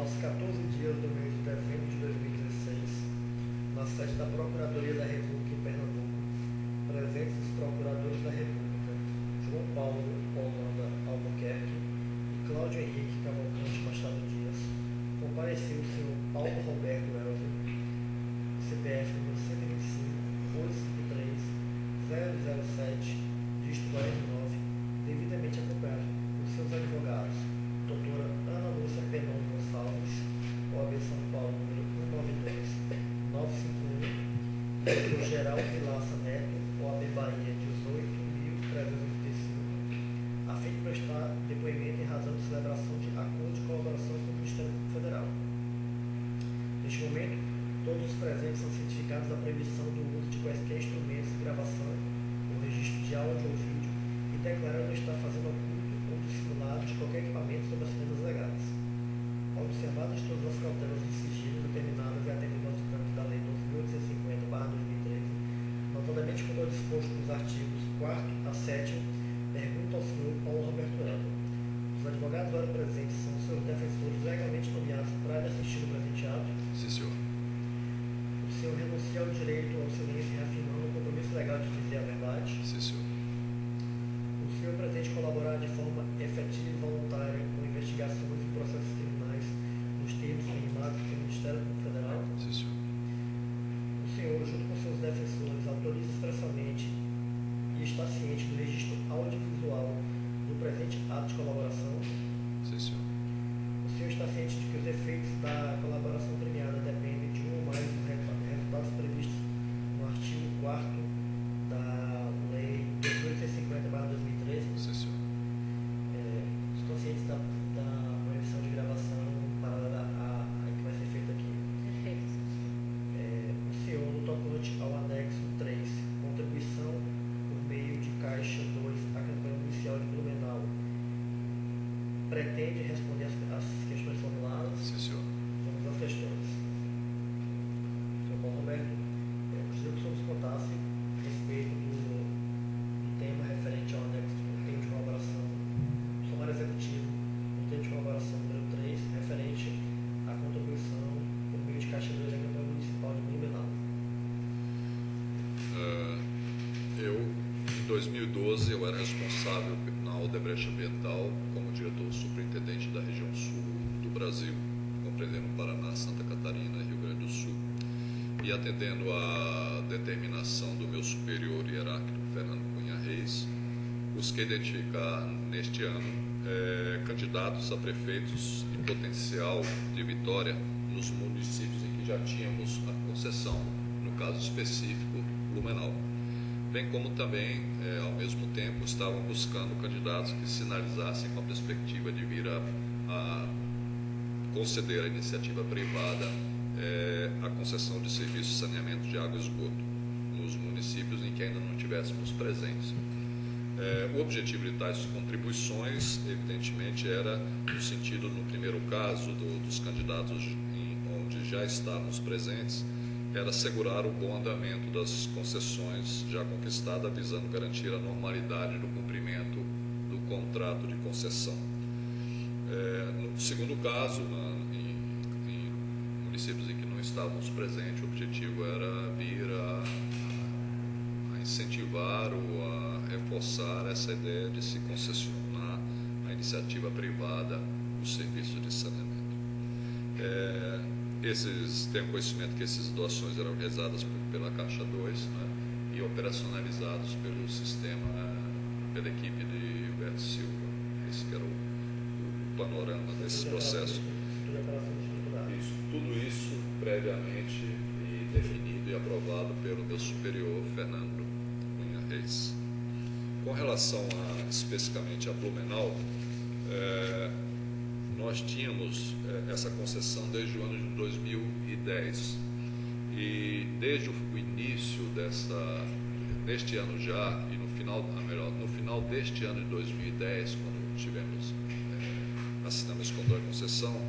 aos 14 dias do mês de dezembro de 2016, na sede da Procuradoria da República em Pernambuco, presentes os procuradores da República, João Paulo Holanda Albuquerque e Cláudio Henrique Cavalcante Machado Dias, compareceu o senhor Paulo Roberto Elvio, CPF número 125-853-007, dígito 49, devidamente acompanhado por seus advogados, doutora Ana Lúcia Penon Gonçalves, OAB São Paulo, número 192-951, doutor Geraldo Vilaça Neto, OAB Bahia, 18.385, a fim de prestar depoimento em razão de celebração de acordo de colaboração com o Ministério Federal. Neste momento, todos os presentes são cientificados da proibição do uso de quaisquer instrumentos de gravação ou registro de áudio ou vídeo e declarando não estar fazendo oculto ou dissimulado de qualquer equipamento sob as penas legais. Observadas todas as cautelas de sigilo determinadas e atendendo aos ditames da Lei 12.850/2013, notadamente como é disposto nos artigos 4º a 7º, pergunto ao senhor Paulo Roberto Elvio. Os advogados agora presentes são os seus defensores legalmente nomeados para lhe assistir no presente ato? Sim, senhor. O senhor renuncia ao direito ao silêncio reafirmando o compromisso legal de dizer a verdade? Sim, senhor. O senhor pretende colaborar de forma efetiva e voluntária com investigações e processos criminais nos termos firmados pelo Ministério Público Federal? Sim, senhor. O senhor, junto com seus defensores, autoriza expressamente e está ciente do registro audiovisual do presente ato de colaboração? Sim, senhor. O senhor está ciente de que os efeitos da colaboração premiada dependem de um ou mais dos resultados previstos no artigo 4º da Lei 18.850/2013? Sim, senhor. Estão cientes da proibição de gravação paralela a que vai ser feita aqui? Perfeito. O senhor, no tocante ao anexo 3, contribuição por meio de caixa 2 à campanha inicial de Blumenau, pretende responder às questões formuladas? Sim, senhor. Vamos às questões. Senhor Paulo Roberto, gostaria que o senhor nos contasse a respeito do tema referente ao anexo do termo de colaboração do sumário executivo, do termo de colaboração número 3, referente à contribuição por meio de caixa 2 à campanha municipal de Blumenau. Em 2012, eu era responsável na Odebrecht Ambiental como diretor superintendente da região sul do Brasil, compreendendo Paraná, Santa Catarina e Rio Grande do Sul. E atendendo à determinação do meu superior hierárquico, Fernando Cunha Reis, busquei identificar neste ano candidatos a prefeitos em potencial de vitória nos municípios em que já tínhamos a concessão, no caso específico, Blumenau. Bem como também, ao mesmo tempo, estavam buscando candidatos que sinalizassem com a perspectiva de vir a conceder à iniciativa privada a concessão de serviços de saneamento de água e esgoto nos municípios em que ainda não tivéssemos presentes. O objetivo de tais contribuições, evidentemente, era no sentido, no primeiro caso, dos candidatos onde já estávamos presentes, era assegurar o bom andamento das concessões já conquistadas, visando garantir a normalidade do cumprimento do contrato de concessão. No segundo caso, em municípios em que não estávamos presentes, o objetivo era vir a incentivar ou a reforçar essa ideia de se concessionar à iniciativa privada o serviço de saneamento. Tenho conhecimento que essas doações eram realizadas pela Caixa 2, né, e operacionalizados pelo sistema, pela equipe de Gilberto Silva. Esse que era o panorama desse processo. Tudo isso previamente e definido e aprovado pelo meu superior, Fernando Cunha Reis. Com relação especificamente a Blumenau, nós tínhamos essa concessão desde o ano de 2010 e desde o início deste ano já e no final deste ano de 2010, quando assinamos esse contrato de concessão,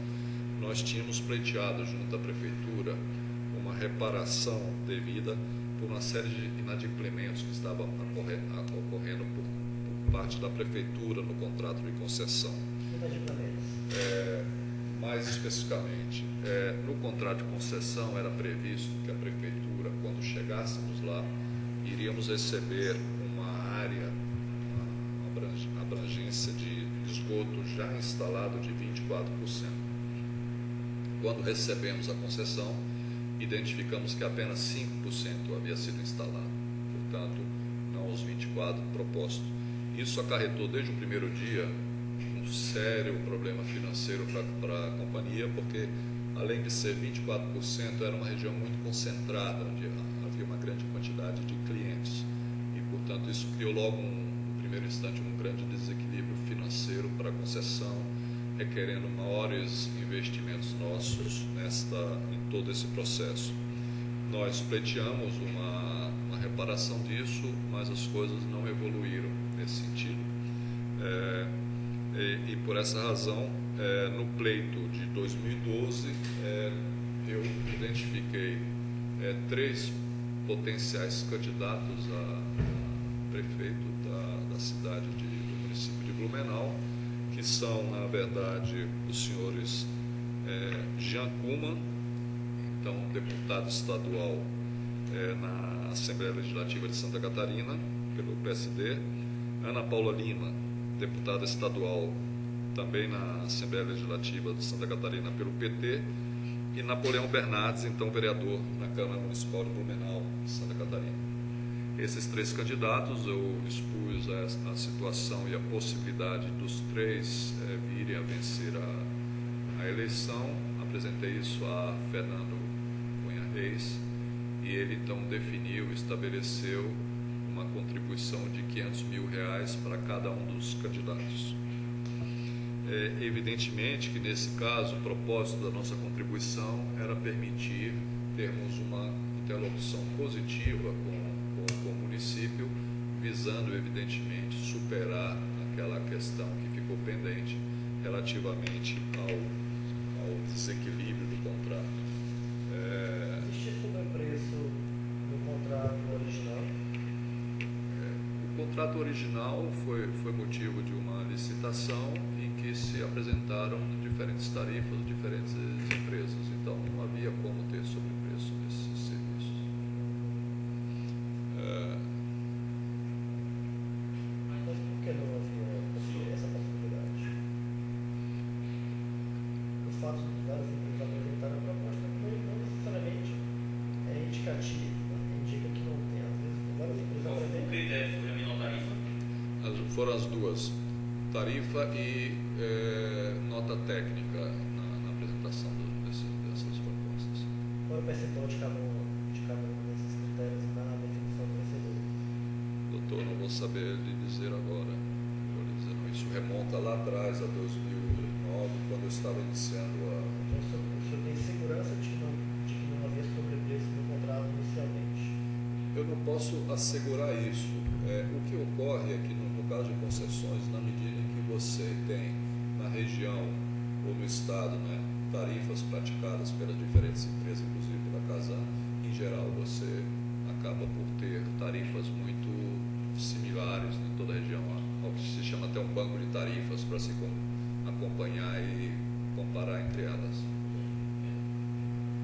nós tínhamos pleiteado junto à prefeitura uma reparação devida por uma série de inadimplementos que estavam ocorrendo por parte da prefeitura no contrato de concessão. Inadimplementos. Mais especificamente. No contrato de concessão era previsto que a prefeitura, quando chegássemos lá, iríamos receber uma área, uma abrangência de esgoto já instalado de 24%. Quando recebemos a concessão, identificamos que apenas 5% havia sido instalado, portanto, não os 24% propostos. Isso acarretou desde o primeiro dia um sério problema financeiro para a companhia, porque além de ser 24%, era uma região muito concentrada, onde havia uma grande quantidade de clientes. E, portanto, isso criou logo, no primeiro instante, um grande desequilíbrio financeiro para a concessão, requerendo maiores investimentos nossos em todo esse processo. Nós pleiteamos uma reparação disso, mas as coisas não evoluíram nesse sentido. E por essa razão, no pleito de 2012, eu identifiquei 3 potenciais candidatos a prefeito da cidade do município de Blumenau, que são, na verdade, os senhores Jean Kuman, então deputado estadual na Assembleia Legislativa de Santa Catarina, pelo PSD, Ana Paula Lima, deputada estadual também na Assembleia Legislativa de Santa Catarina pelo PT, e Napoleão Bernardes, então vereador na Câmara Municipal de Blumenau, Santa Catarina. Esses 3 candidatos, eu expus a situação e a possibilidade dos 3 virem a vencer a eleição. Apresentei isso a Fernando Cunha Reis e ele então definiu, estabeleceu uma contribuição de R$500 mil para cada um dos candidatos. Evidentemente que nesse caso o propósito da nossa contribuição era permitir termos uma interlocução positiva com o município, visando evidentemente superar aquela questão que ficou pendente relativamente ao desequilíbrio do contrato. Existe sobrepreço no contrato original? O contrato original foi motivo de uma licitação em que se apresentaram diferentes tarifas de diferentes empresas, então não havia como ter sobrepreço nesses serviços. Mas por que não havia essa possibilidade? O fato de várias empresas apresentarem a proposta não necessariamente é indicativo, indica que não tem. Às vezes, várias empresas apresentam. O critério foi a menor tarifa? Foram as duas, tarifa e nota técnica na apresentação dessas propostas. Qual é o percentual de cada um desses critérios na definição do vencedor? Doutor, não vou saber lhe dizer agora. Vou lhe dizer, não. Isso remonta lá atrás, a 2009, quando eu estava iniciando a... Então, o senhor tem segurança de que não havia sobrepreço no contrato inicialmente? Eu não posso assegurar isso. O que ocorre é que, no caso de concessões, na medida em que você tem na região ou no estado, né, tarifas praticadas pelas diferentes empresas, inclusive pela Casan, em geral você acaba por ter tarifas muito similares em toda a região, ao que se chama até um banco de tarifas para se acompanhar e comparar entre elas.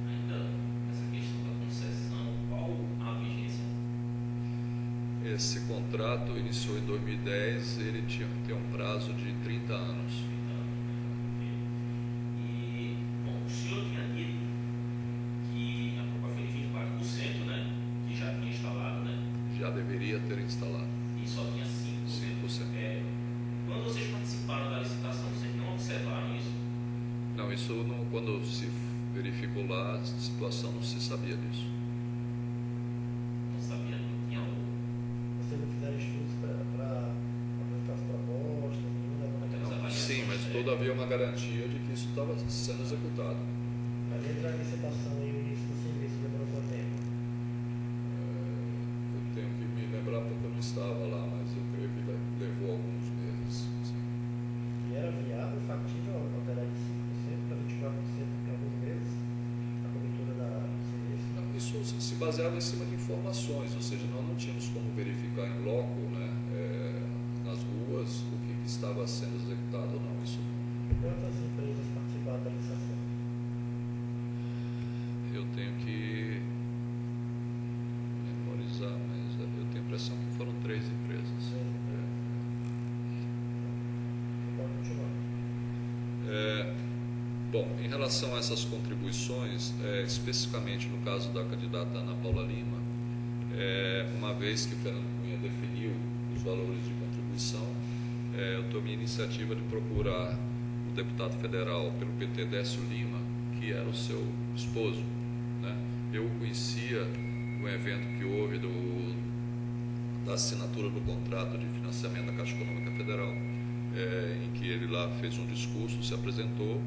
Ainda essa questão da concessão, qual a vigência? Esse contrato iniciou em 2010, ele tem um prazo de 30 anos. E, bom, o senhor tinha dito que a proposta foi de 24%, né? Que já tinha instalado, né? Já deveria ter instalado. E só tinha 5%. Quando vocês participaram da licitação, vocês não observaram isso? Não, isso não, quando se verificou lá, a situação não se sabia disso. Não sabia, não tinha outro. Vocês não fizeram estudos para apresentar as propostas, nenhum levando aquela avaliações, Sim, mas todavia uma garantia de que isso estava sendo executado. Mas entre a licitação e o início do serviço, demorou quanto tempo? Eu tenho que me lembrar porque eu não estava lá, mas eu creio que levou alguns meses. Sim. E era viável, factível alterar de 5% para 24% em alguns meses a cobertura do serviço? Não, isso se baseava em cima de informações, ou seja, nós não tínhamos como verificar em loco, né, nas ruas, o que estava sendo executado ou não. Isso Quantas empresas participaram da licitação? eu tenho que memorizar, mas eu tenho a impressão que foram 3 empresas. Pode continuar. Bom, em relação a essas contribuições, especificamente no caso da candidata Ana Paula Lima, uma vez que Fernando Cunha definiu os valores de contribuição, eu tomei a iniciativa de procurar o deputado federal pelo PT, Décio Lima, que era o seu esposo, né? Eu o conhecia no evento que houve da assinatura do contrato de financiamento da Caixa Econômica Federal, em que ele lá fez um discurso, se apresentou,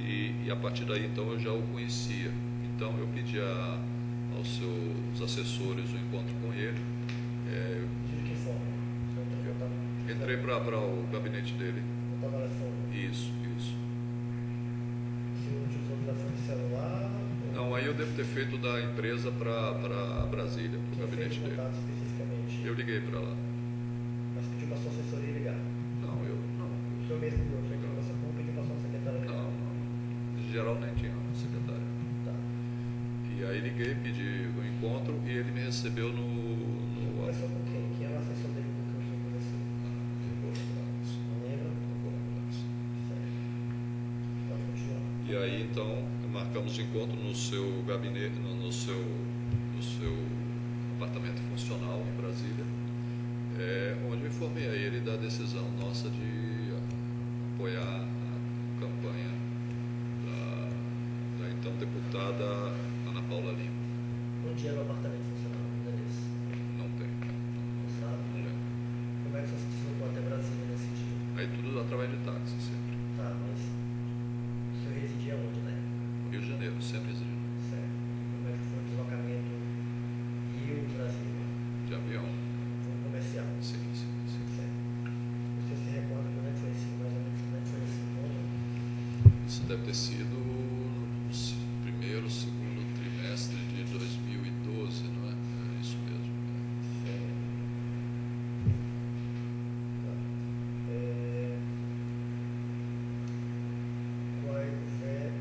e a partir daí então eu já o conhecia. Então eu pedi aos seus assessores o encontro com ele. De que forma? Entrei para o gabinete dele. Botar telefone? Isso. Se utilizou o telefone celular? Não, aí eu devo ter feito da empresa para Brasília, para o gabinete dele. Contato especificamente? Eu liguei para lá. Mas pediu para a sua assessoria ligar? Não. O senhor mesmo ligou, foi que você não pediu para a sua secretária ligar? Não. Em geral nem tinha secretária. Tá. E aí liguei, pedi o encontro e ele me recebeu no Conversou com quem? Quem era o assessor dele com quem o senhor conversou? Não vou lembrar isso. Não lembra? Não vou lembrar isso. Certo. Pode continuar. E aí então marcamos o encontro no seu gabinete, no seu apartamento funcional em Brasília, onde eu informei a ele da decisão nossa de apoiar a campanha da então deputada Ana Paula Lima. Onde era o apartamento funcional? Onde era esse? Não tem, Não sabe? não lembro. Como é que você se deslocou até Brasília nesse dia? Aí tudo através de táxi sempre. Tá, mas o senhor residia onde, né? Rio de Janeiro, sempre exigindo. Certo. Como é que foi o deslocamento Rio-Brasília? De avião. Foi um comercial? Sim. Certo. Você se recorda como é que foi esse, mais ou menos como é que foi esse encontro? Isso deve ter sido no primeiro, segundo trimestre de 2012, não é? É isso mesmo. Certo. Tá.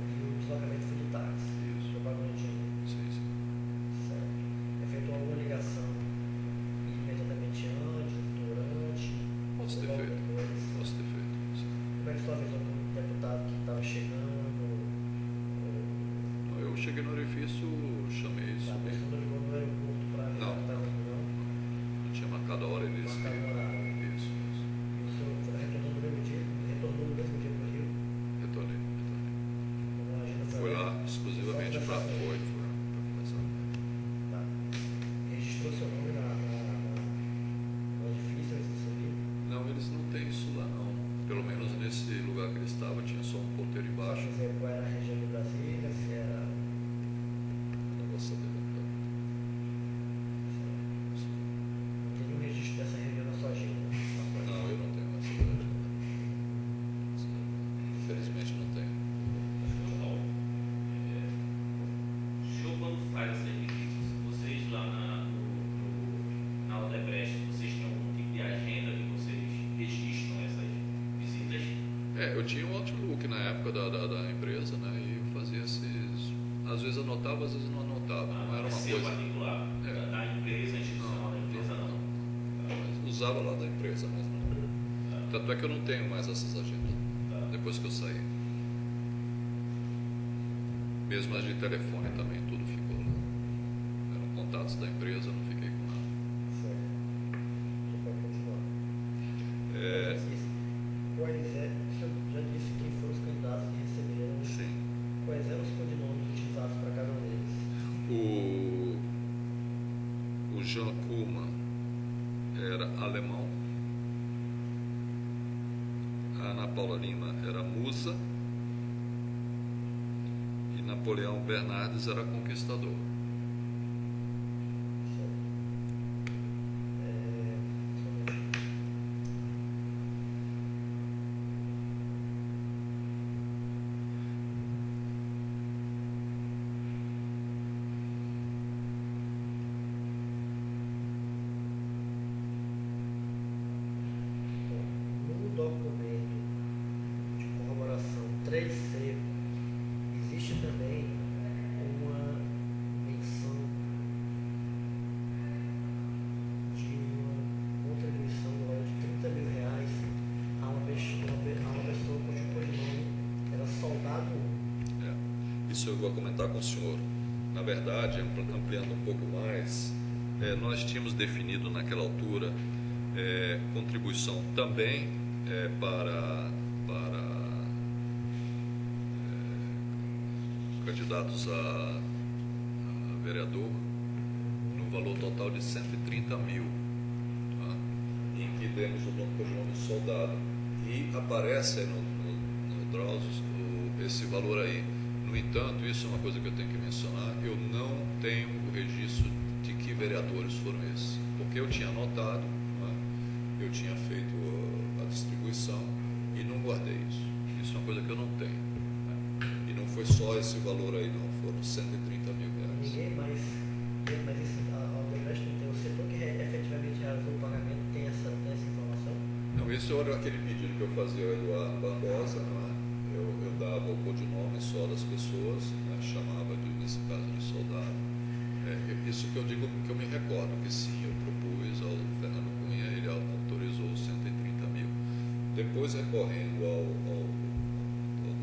E o deslocamento foi de táxi? Isso. Foi pagando dinheiro? Sim. Certo. Efetuou alguma ligação imediatamente antes, durante? Posso ter ou logo feito. depois? Posso ter feito. Sim. Como é que foi a visão do deputado que estava chegando? Eu cheguei no orifício, chamei isso. A pessoa não ligou no aeroporto para Não. visitar a reunião? Eu tinha marcado a hora e eles. Marcado o horário. Isso. E o senhor retornou no mesmo dia? Retornou no mesmo dia para o Rio? Retornei. Com a agenda Fui lá exclusivamente para conversar. Tá. Registrou seu nome no edifício, antes de subir? Não, eles não têm isso lá não. Pelo menos nesse lugar que ele estava tinha só um porteiro Só embaixo. dizer qual era a região de Brasília, se era... Não vou saber. Não tem nenhum registro dessa reunião na sua agenda? Não, eu não tenho essa verdade. Infelizmente não tenho. Senhor Paulo, o senhor quando faz essa entrevista, vocês lá na Odebrecht, vocês têm algum tipo de agenda que vocês registram essas visitas? Eu tinha um Outlook na época da empresa, né? E eu fazia esses. Às vezes anotava, às vezes não anotava. Não era uma seu coisa. particular, da empresa, institucional da empresa, não. Mas usava lá da empresa, mas não. Tanto é que eu não tenho mais essas agendas. Depois que eu saí. Mesmo as de telefone também, tudo ficou lá. Eram contatos da empresa, não fiquei com nada. Certo. Você pode continuar. O senhor já disse quem foram os candidatos que receberam. Sim. Quais eram os codinomes utilizados para cada um deles? O Jean Kuhlmann era alemão. A Ana Paula Lima era musa. E Napoleão Bernardes era conquistador. No documento de corroboração 3C, existe também uma isso eu vou comentar com o senhor. Na verdade, ampliando um pouco mais, nós tínhamos definido naquela altura contribuição também para candidatos a vereador, no valor total de 130 mil, tá? Em que demos o nome soldado. E aparece aí no Drauzio esse valor aí. No entanto, isso é uma coisa que eu tenho que mencionar, eu não tenho o registro de que vereadores foram esses, porque eu tinha anotado, né? Eu tinha feito a distribuição e não guardei isso. Isso é uma coisa que eu não tenho, né? E não foi só esse valor aí, não, foram 130 mil reais. Ninguém mais isso, a Odebrecht não tem, o setor que efetivamente realizou o pagamento tem essa informação? Não, isso era aquele pedido que eu fazia ao Eduardo Barbosa, não é? Eu dava o codinome só das pessoas, né? Chamava, nesse caso, de soldado. Isso que eu digo, que eu me recordo, que sim, eu propus ao Fernando Cunha, ele autorizou 130 mil. Depois, recorrendo ao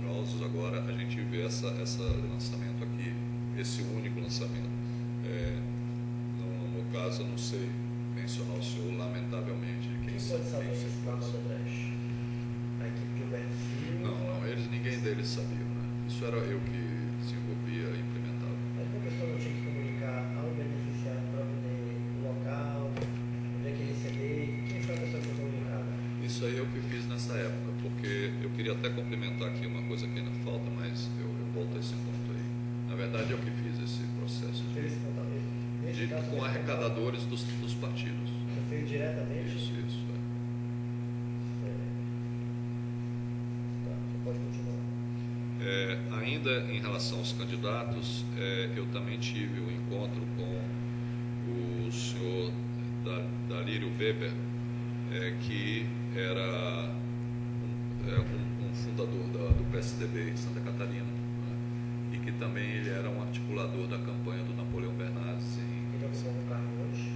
Drauzio, agora a gente vê esse lançamento aqui, esse único lançamento. No caso, eu não sei mencionar o senhor, lamentavelmente. Quem pode saber isso lá na Odebrecht? A equipe de Gilberto Silva? Não, ninguém deles sabia, né? Isso era eu que desenvolvia e implementava. Mas a pessoa não tinha que comunicar ao beneficiário para poder o local, onde é que receber? Quem foi a pessoa que foi comunicada? Isso aí eu que fiz nessa época, porque eu queria até complementar aqui uma coisa que ainda falta, mas eu volto a esse ponto aí. Na verdade, eu que fiz esse processo com arrecadadores dos partidos. Você fez diretamente? Isso. Tá, você pode continuar. Ainda em relação aos candidatos, eu também tive um encontro com o senhor Dalírio Weber, que era um fundador do PSDB em Santa Catarina, né? E que também ele era um articulador da campanha do Napoleão Bernardes. Ele ocupou um cargo hoje?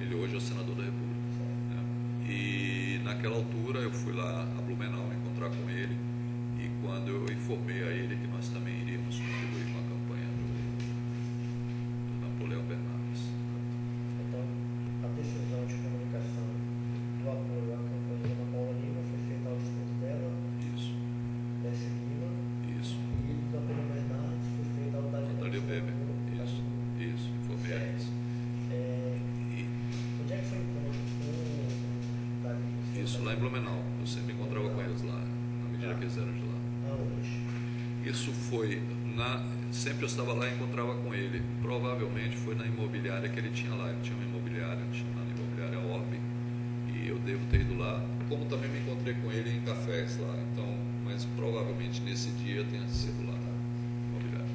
Ele hoje é o senador da República. Né? E naquela altura eu fui lá a Blumenau encontrar com ele, e quando eu informei a ele que nós também iríamos contribuir com a campanha do Napoleão Bernardes. Então, a decisão de comunicação do apoio à campanha da Ana Paula Lima foi feita ao dispor dela, Isso. Bessie Lima, Isso. e do Napoleão Bernardes foi feita ao Dalírio Weber. Isso. Informei a eles. Onde é que foi o encontro com o Dalírio? Isso lá em Blumenau. Eu sempre encontrava com eles lá, na medida que eles eram de lá. Aonde? Isso foi sempre eu estava lá e encontrava com ele. Provavelmente foi na imobiliária que ele tinha lá. Ele tinha uma imobiliária chamada Imobiliária Orbe, e eu devo ter ido lá, como também me encontrei com ele em cafés lá. Então, mas provavelmente nesse dia tenha sido lá na imobiliária.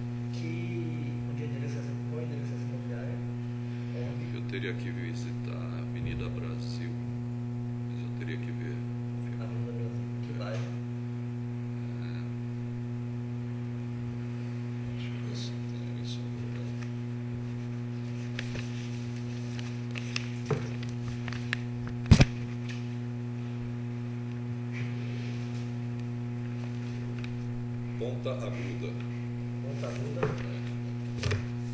Qual é o endereço dessa imobiliária? Orbe? Eu teria que visitar a Avenida Brasil, mas eu teria que ver. Avenida Brasil. Que bairro? Deixa eu ver se tem isso. Ponta Aguda. Ponta Aguda?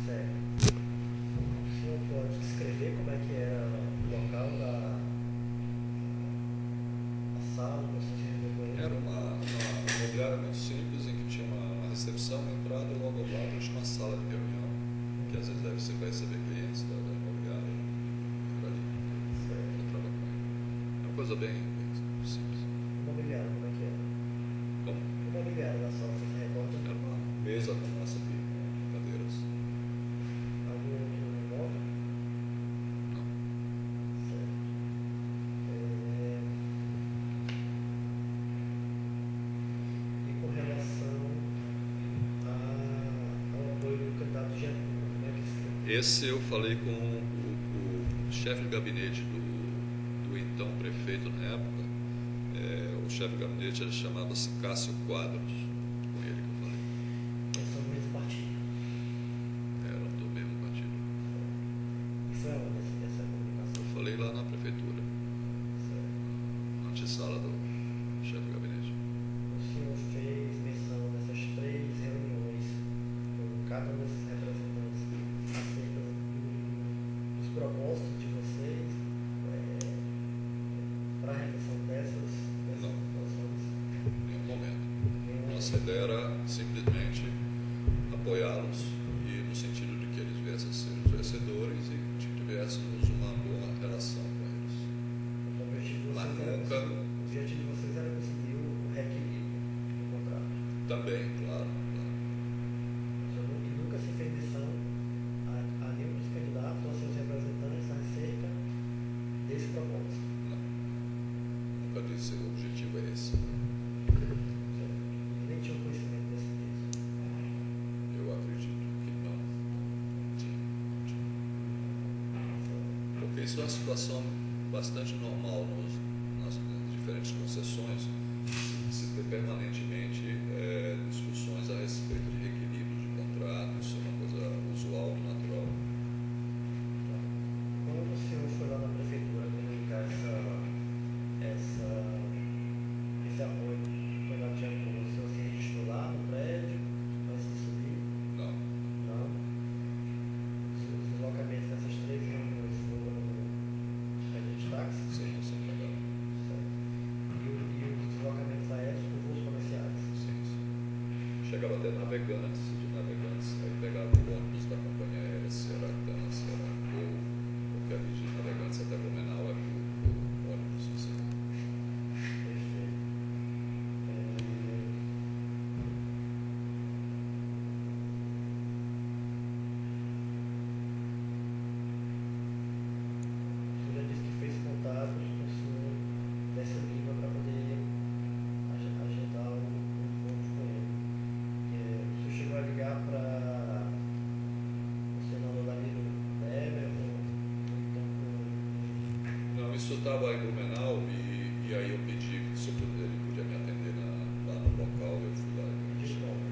Certo. O senhor pode descrever como é que era o local da sala que você se reservou aí? Era uma imobiliária muito simples, em que tinha uma recepção, uma entrada, e logo ao lado tinha uma sala de reunião, que às vezes deve ser para receber clientes da imobiliária. Era ali. Certo. Eu entrava com ele. É uma coisa bem simples. Imobiliário, como é que era? Bom, Imobiliário da sala, você se recorda? era uma mesa como essa aqui, com cadeiras. Algum outro imóvel? Não. Certo. E com relação ao apoio do candidato Getúlio, como é que se... Esse eu falei com o chefe de gabinete do então prefeito na época. O chefe de gabinete ele chamava-se Cássio Quadros, com ele que eu falei. Eles são do mesmo partido. Eram do mesmo partido. E foi aonde essa comunicação? Eu falei lá na prefeitura, Certo. na antessala do chefe de gabinete. O senhor fez menção dessas 3 reuniões com cada um desses representantes acerca dos propósitos de vocês para a realização dessas situações? Em nenhum momento. Nossa ideia era simplesmente apoiá-los e no sentido de que eles viessem a ser os vencedores e que tivéssemos uma boa relação com eles. Então, o objetivo de vocês era conseguir o reequilíbrio do contrato. Também, claro. E nunca se fez menção a nenhum dos candidatos ou a seus representantes acerca desse propósito. Não. Nunca disse o objetivo é esse. Nem tinha conhecimento disso. Eu acredito que não tinha. Porque isso é uma situação bastante normal nas diferentes concessões, se ter permanentemente discussões a respeito de reequilíbrio de contrato. Isso é uma coisa usual, natural. Quando o senhor foi lá na prefeitura comunicar esse apoio, foi lá de apoio, o senhor se registrou lá no prédio, antes de subir? Não. Não? Os deslocamentos dessas 3 reuniões foram no prédio de táxi? Sim, sem pagar. Certo. E os deslocamentos aéreos por voos comerciais? Sim. Chegava até Navegantes, de Navegantes, aí pegava o ônibus da companhia aérea, se era TAM, se era Gol, porque ali de Navegantes até Blumenau é por ônibus. Assim. Perfeito. O senhor já disse que fez contatos com o senhor Décio Lima para poder agendar um encontro com ele. O senhor chegou a ligar para o senador Danilo Weber ou então Não, isso estava em Blumenau e aí eu pedi se ele podia me atender lá no local, eu fui lá e de como?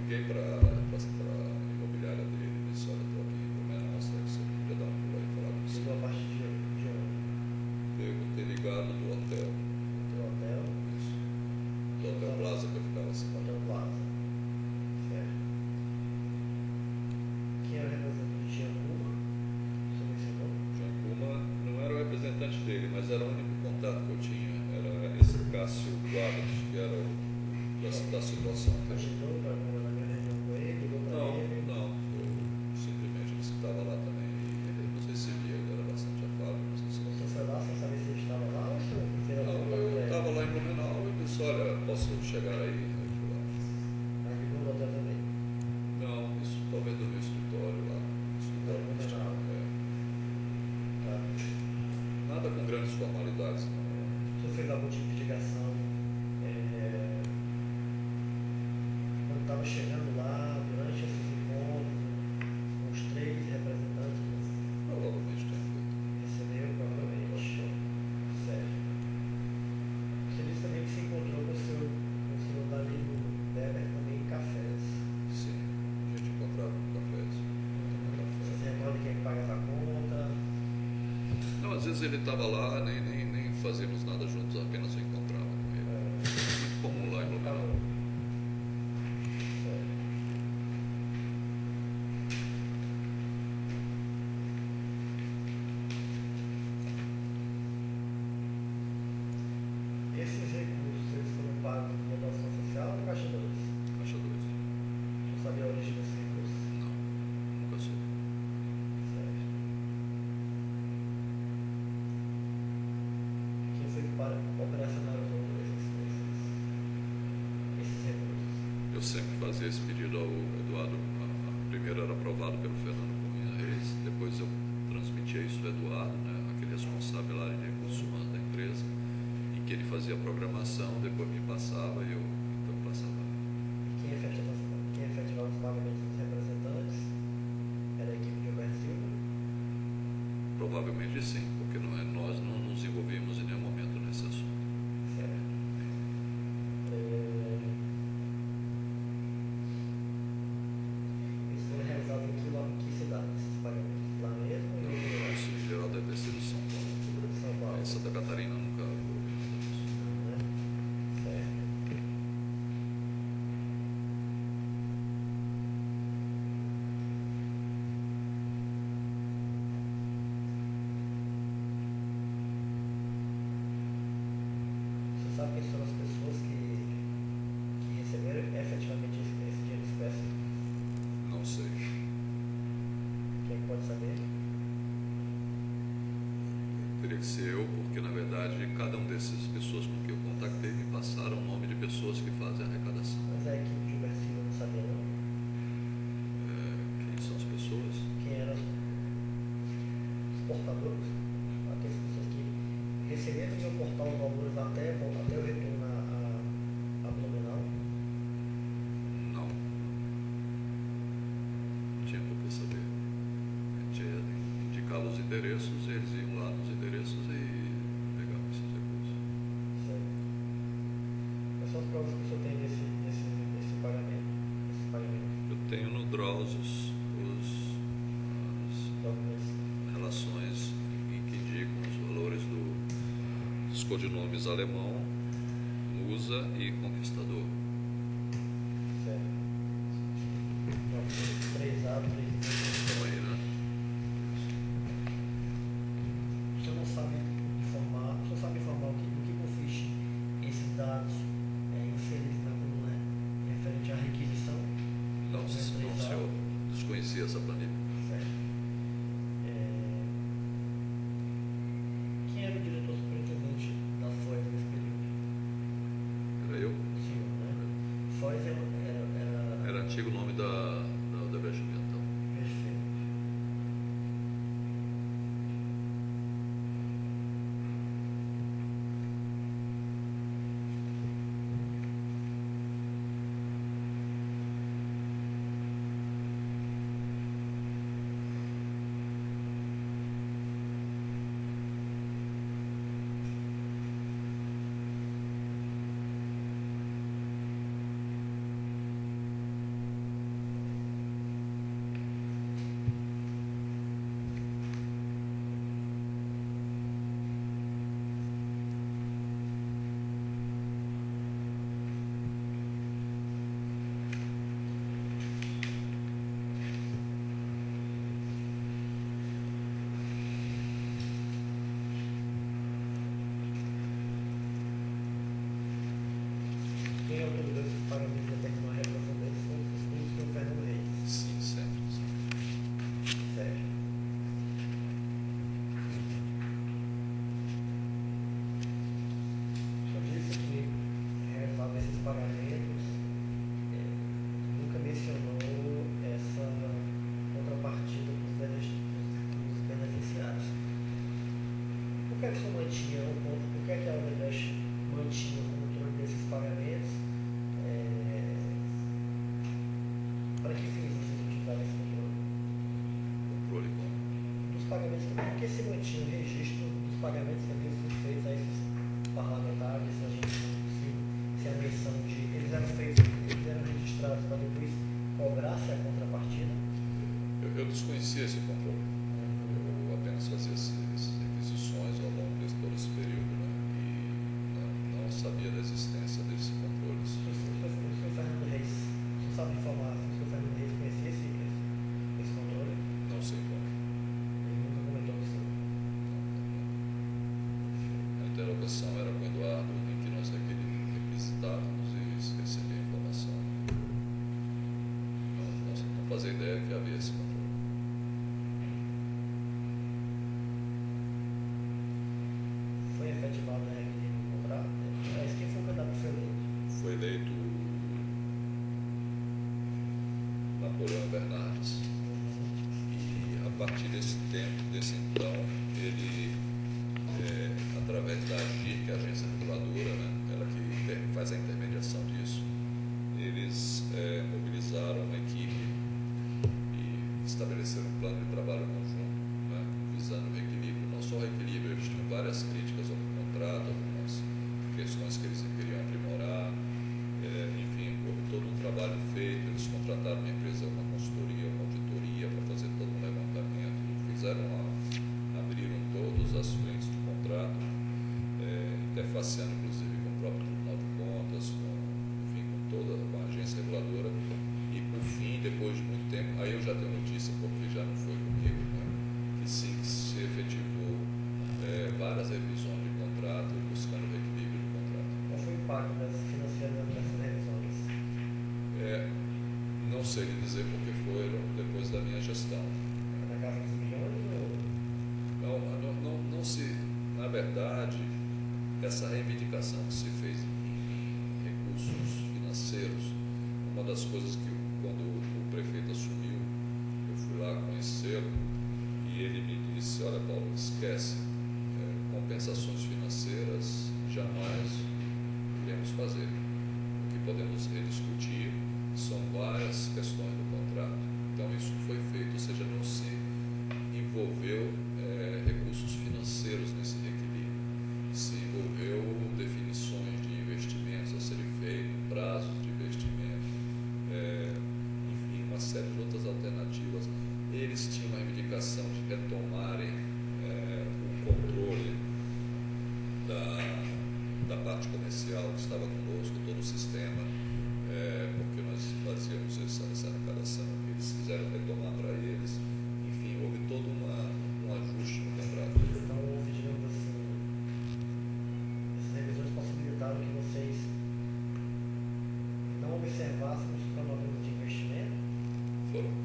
liguei para a imobiliária dele, disse, olha, estou aqui em Blumenau, será que você podia dar um pulo aí e falar com você? Chegou a partir de onde? Devo ter ligado do hotel, Do hotel? isso, do Hotel Plaza que eu ficava assim. Hotel Plaza. Certo. Quem era o representante de Giancuma? Você mencionou? Jean Kuma não era o representante dele, mas era o único contato que eu tinha, era esse Cássio Guadas, que era o da situação. Agendou para na minha reunião com ele, ligou para ele? Não, eu simplesmente disse que estava lá também e ele nos recebia, ele era bastante afável. Você foi lá sem saber se ele estava lá ou se o fez algum Não, eu estava lá em Blumenau e disse, olha, posso chegar aí? Eu fui lá. Mas ligou no hotel também? Não, isso talvez do meu escritório lá. Escritório Não, Cristiano, Tá. Nada com grandes formalidades, não. O senhor fez algum tipo de ligação quando estava chegando lá, durante esses encontros, com os 3 representantes que você Provavelmente tem feito. recebeu, provavelmente? Certo. Você disse também que se encontrou com o senhor Danilo Weber também em cafés. Sim, a gente encontrava no cafés. Você se recorda quem pagava a conta? Não, às vezes ele estava lá, nem fazíamos nada juntos, apenas eu encontrava com ele. Muito comum lá em Blumenau. Certo. Esses recursos, eles foram pagos via doação social ou Caixa 2? Caixa 2. Não sabia a origem desses recursos? Não, nunca soube. Certo. Quem foi que operacionalizou esses recursos? Eu sempre fazia esse pedido ao Eduardo. Primeiro era aprovado pelo Fernando Cunha Reis, depois eu transmitia isso ao Eduardo, né, aquele responsável lá de recursos humanos da empresa, em que ele fazia a programação, depois me passava e eu então passava. Quem efetivava os pagamentos dos representantes era a equipe de Gilberto Silva? Provavelmente sim, porque nós não nos envolvimos em nenhum momento nesse assunto. Certo. Eles foram realizados em que cidade, esses pagamentos? Lá mesmo ou em outro lugar? Isso em geral deve ter sido São Paulo. São Paulo. Em Santa Catarina nunca houve nada disso. Né? Certo. aconteceu porque, na verdade, cada um dessas pessoas com quem eu contactei me passaram o nome de pessoas que fazem a arrecadação. Mas a equipe de Gilberto Silva não sabia não? Quem são as pessoas? Quem eram os portadores? Aquelas pessoas que receberam e iam portar os valores até o retorno a Blumenau? Não. Não tinha por que saber. A gente indicava os endereços, eles iam lá nos endereços e pegavam esses recursos. Certo. Quais são as provas que o senhor tem desse pagamento? Desse pagamento? Eu tenho no Drauzes Documentos. as relações em que indicam os valores dos codinomes alemão, Musa e Conquistador. Certo. 3A, 3B. Estão aí, né? O senhor não sabe informar, o que consiste esses dados inseridos na coluna referente à requisição? Não, senhor. Desconhecia essa planilha. Certo. Quem era o diretor superintendente da FOIS nesse período? Era eu? O senhor, né? FOIS era Era antigo nome da Odebrecht Ambiental. perfeito. Quem autorizou esses pagamentos e determinou a regulação deles foi o senhor Fernando Reis. Sim, sempre. Certo. O senhor disse que realizava esses pagamentos, nunca mencionou essa contrapartida dos beneficiários. Por que o senhor mantinha por que a Odebrecht mantinha o controle desses pagamentos? Para que fins vocês utilizavam esse controle? Controle como? Dos pagamentos, por que se mantinha o registro dos pagamentos que haviam sido feitos a esses parlamentares, esses agentes públicos, se a menção de eles eram registrados para depois cobrar-se a contrapartida? Eu desconhecia esse controle. Eu apenas fazia essas requisições ao longo de todo esse período, né? E não sabia da existência desses controles. O senhor Fernando Reis, o senhor sabe informar se o senhor Fernando Reis conhecia esse controle? Não sei como. Ele nunca comentou com o senhor. A interrogação era com o Eduardo, em que nós requisitávamos e recebia a informação. Não fazia ideia que havia esse controle. Foi efetivado a regra do contrato? Quem foi o candidato que foi eleito? Foi eleito Napoleão Bernardes. E a partir desse então, ele, através da AGIR, que é a agência reguladora, né, ela que faz a intermediação disso, eles mobilizaram uma equipe e estabeleceram um plano de trabalho conjunto, né, visando o reequilíbrio. Não só o reequilíbrio, eles tinham várias críticas ao contrato, algumas questões que eles queriam aprimorar. Enfim, houve todo um trabalho feito, eles contrataram uma empresa, uma consultoria, uma auditoria para fazer todo um levantamento, abriram todas as frentes do contrato, interfaceando inclusive com o próprio Tribunal de Contas, com toda a agência reguladora, e por fim, depois de muito tempo, aí eu já tenho notícia, porque já não foi comigo, né, que sim, se efetivou várias revisões de contrato, buscando o equilíbrio do contrato. Qual foi o impacto financeiro dessas revisões? Não sei lhe dizer porque foram depois da minha gestão. Na casa dos milhões ou? Não se, na verdade, essa reivindicação que se fez em recursos financeiros, uma das coisas que, quando o prefeito assumiu, eu fui lá conhecê-lo e ele me disse: olha, Paulo, esquece, compensações financeiras jamais iremos fazer. O que podemos rediscutir são várias questões do contrato. Então isso foi feito, ou seja, não se envolveu recursos financeiros nesse reequilíbrio, se envolveu definições de investimentos a serem feitos, prazos de investimento, enfim, uma série de outras alternativas. Eles tinham uma reivindicação de retomarem o controle da parte comercial que estava conosco, todo o sistema, porque nós fazíamos essa arrecadação, eles quiseram retomar para eles. Enfim, houve todo um ajuste no contrato. Então houve, digamos assim, essas revisões possibilitaram que vocês não observassem os cronogramas de investimento?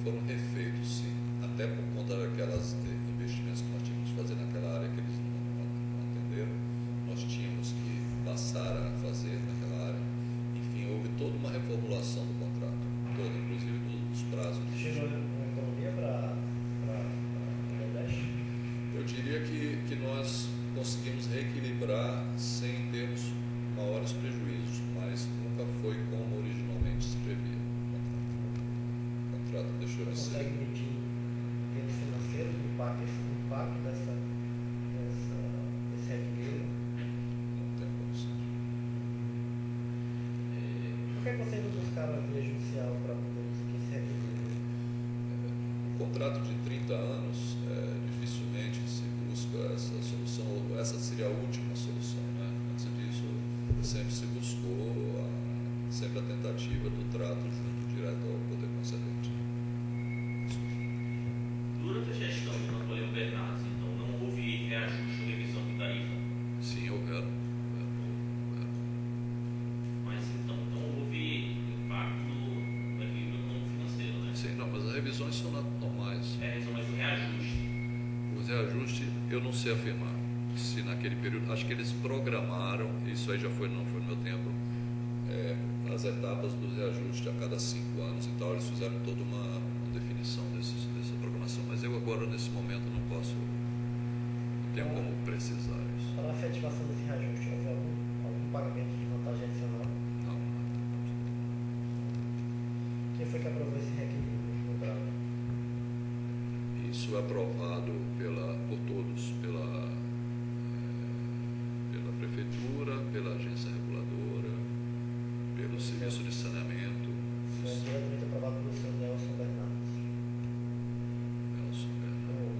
Foram refeitos, sim, até por conta daquelas investimentos que nós tínhamos que fazer naquela área que eles não atenderam, nós tínhamos que passar a fazer naquela área. Enfim, houve toda uma reformulação do contrato, toda, inclusive dos prazos. Chegou uma economia para o Nordeste? Eu diria que nós conseguimos reequilibrar sem termos maiores prejuízos, mas nunca foi como originalmente se previa. O contrato deixou de ser. Consegue medir em termos financeiros o impacto desse reequilíbrio? Não tem condição. Por que vocês não buscaram a via judicial para poder conseguir esse reequilíbrio? Um contrato de 30 anos, dificilmente se busca essa solução, ou essa seria a última solução, né? Antes disso, sempre se buscou sempre a tentativa do trato junto direto ao poder concedente. Durante a gestão do Napoleão Bernardes, então, não houve reajuste ou revisão de tarifa? Sim, houveram. Mas então houve impacto no equilíbrio financeiro, né? Sim, não, mas as revisões são normais. Mas o reajuste. Os reajustes, eu não sei afirmar se naquele período, acho que eles programaram, isso aí já foi, não foi no meu tempo, as etapas do reajuste a cada 5 anos e tal, eles fizeram toda uma definição dessa programação, mas eu agora, nesse momento, não tenho como precisar isso. Para a efetivação desse reajuste, houve algum pagamento de vantagem adicional? Não. Quem foi que aprovou esse reequilíbrio no contrato? Isso é aprovado por todos, pela prefeitura, pela agência reguladora, pelo serviço de saneamento. Foi diretamente aprovado pelo senhor Nelson Bernardes. Nelson Bernardes.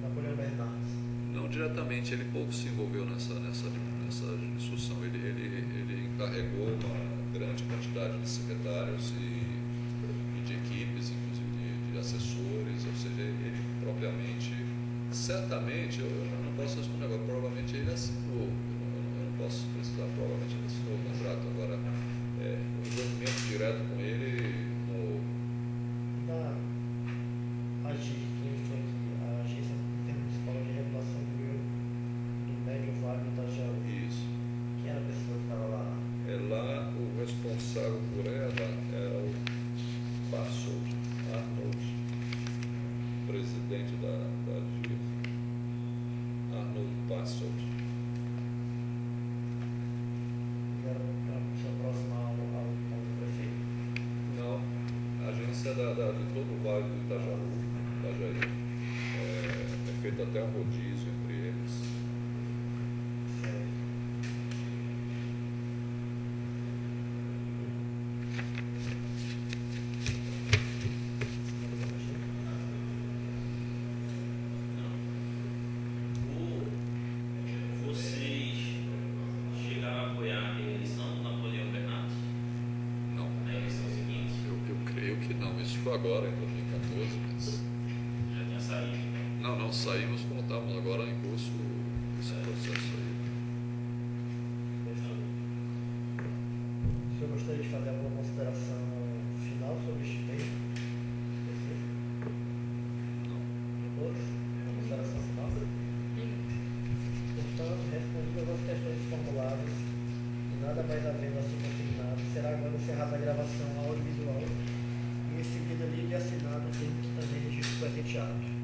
Napoleão Bernardes. Não diretamente, ele pouco se envolveu nessa discussão. Ele encarregou uma grande quantidade de secretários e de equipes, inclusive de assessores, ou seja, ele propriamente, certamente, eu não posso responder agora, provavelmente ele assinou, eu não posso precisar, provavelmente ele assinou o contrato. Agora, o envolvimento direto com ele não houve. Da AGIR, quem foi aqui? A Agência Intermunicipal de Regulação do Médio Vale do Itajaú. Isso. Quem era a pessoa que estava lá? Lá o responsável por ela era o Passold, Arnold, presidente da AGIR, Arnold Passold. Era uma pessoa próxima ao prefeito. Não, a agência de todo o Vale do Itajaí. É feito até um rodízio entre eles. Vocês chegaram a apoiar a reeleição do Napoleão Bernardes? Não, Na eleição seguinte? eu creio que não. Isso foi agora, em 2014, mas... Já tinha saído? Não saímos quando estávamos agora em curso esse processo aí. O senhor gostaria de fazer alguma consideração final sobre este texto? Não. Todos? Uma consideração final? encerrada a gravação audiovisual e em seguida lido e assinado o termo que também registra o presente ato.